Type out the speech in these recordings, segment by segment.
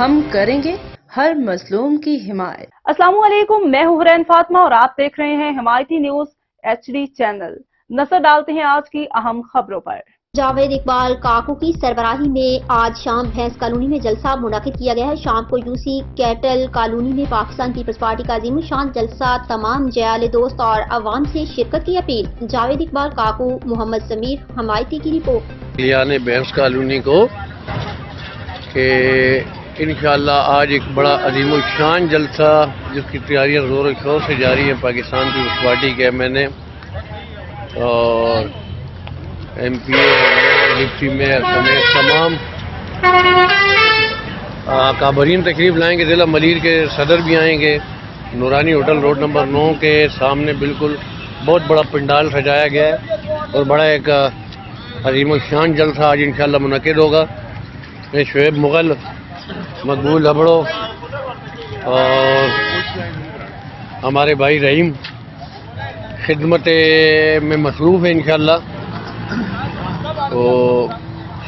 ہم کریں گے ہر مظلوم کی حمایت۔ السلام علیکم، میں ہوں حرین فاطمہ اور آپ دیکھ رہے ہیں حمایتی نیوز HD چینل۔ نظر ڈالتے ہیں آج کی اہم خبروں پر۔ جاوید اقبال کاکو کی سربراہی میں آج شام بھینس کالونی میں جلسہ منعقد کیا گیا ہے۔ شام کو UC کیٹل کالونی میں پاکستان پیپلز پارٹی کا عظیم الشان جلسہ، تمام جیال دوست اور عوام سے شرکت کی اپیل۔ جاوید اقبال کاکو، محمد سمیر، حمایتی کی رپورٹ۔ نے بھینس کالونی کو کہ انشاءاللہ آج ایک بڑا عظیم الشان جلسہ جس کی تیاریاں زور و شور سے جاری ہیں پاکستان پیپلز پارٹی کے MNA اور MP ڈپٹی میئر سمیت تمام کابرین تشریف لائیں گے۔ ضلع ملیر کے صدر بھی آئیں گے۔ نورانی ہوٹل روڈ نمبر 9 کے سامنے بالکل بہت بڑا پنڈال سجایا گیا ہے اور بڑا ایک عظیم الشان جلسہ آج انشاءاللہ منعقد ہوگا۔ میں شعیب مغل، مقبول ہبڑو اور ہمارے بھائی رحیم خدمت میں مصروف ہے انشاءاللہ۔ تو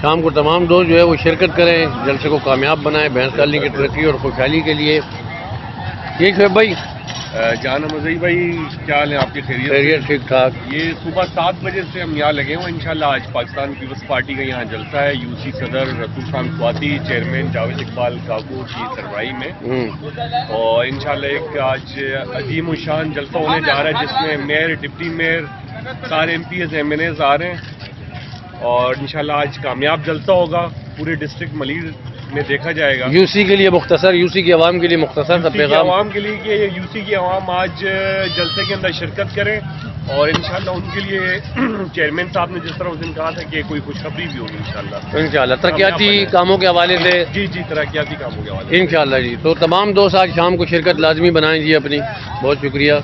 شام کو تمام دوست جو ہے وہ شرکت کریں، جلسے کو کامیاب بنائیں بھینس کالونی کی ترقی اور خوشحالی کے لیے۔ یہ شعیب بھائی، جان مزئی بھائی، کیا حال ہے آپ کی؟ خیریت ٹھیک ٹھاک۔ یہ صبح 7 بجے سے ہم یہاں لگے ہوئے ہیں۔ انشاءاللہ آج پاکستان پیپلز پارٹی کا یہاں جلسہ ہے۔ UC صدر رسول خان سواتی، چیئرمین جاوید اقبال کاکو کی سربراہی میں، اور انشاءاللہ ایک آج عظیم الشان جلسہ ہونے جا رہا ہے جس میں میئر، ڈپٹی میئر، سارے MPs MNAs آ رہے ہیں اور انشاءاللہ آج کامیاب جلسہ ہوگا۔ پورے ڈسٹرکٹ ملیر میں دیکھا جائے گا۔ UC کے لیے مختصر، UC کی عوام کے لیے مختصر سا پیغام۔ عوام کے لیے کہ UC کی عوام آج جلسے کے اندر شرکت کریں اور انشاءاللہ ان کے لیے چیئرمین صاحب نے جس طرح اس دن کہا تھا کہ کوئی خوشخبری بھی ہوگی انشاءاللہ ترقیاتی کاموں کے حوالے سے۔ جی ترقیاتی کاموں کے حوالے سے انشاءاللہ جی۔ تو تمام دوست آج شام کو شرکت لازمی بنائیں جی اپنی۔ بہت شکریہ۔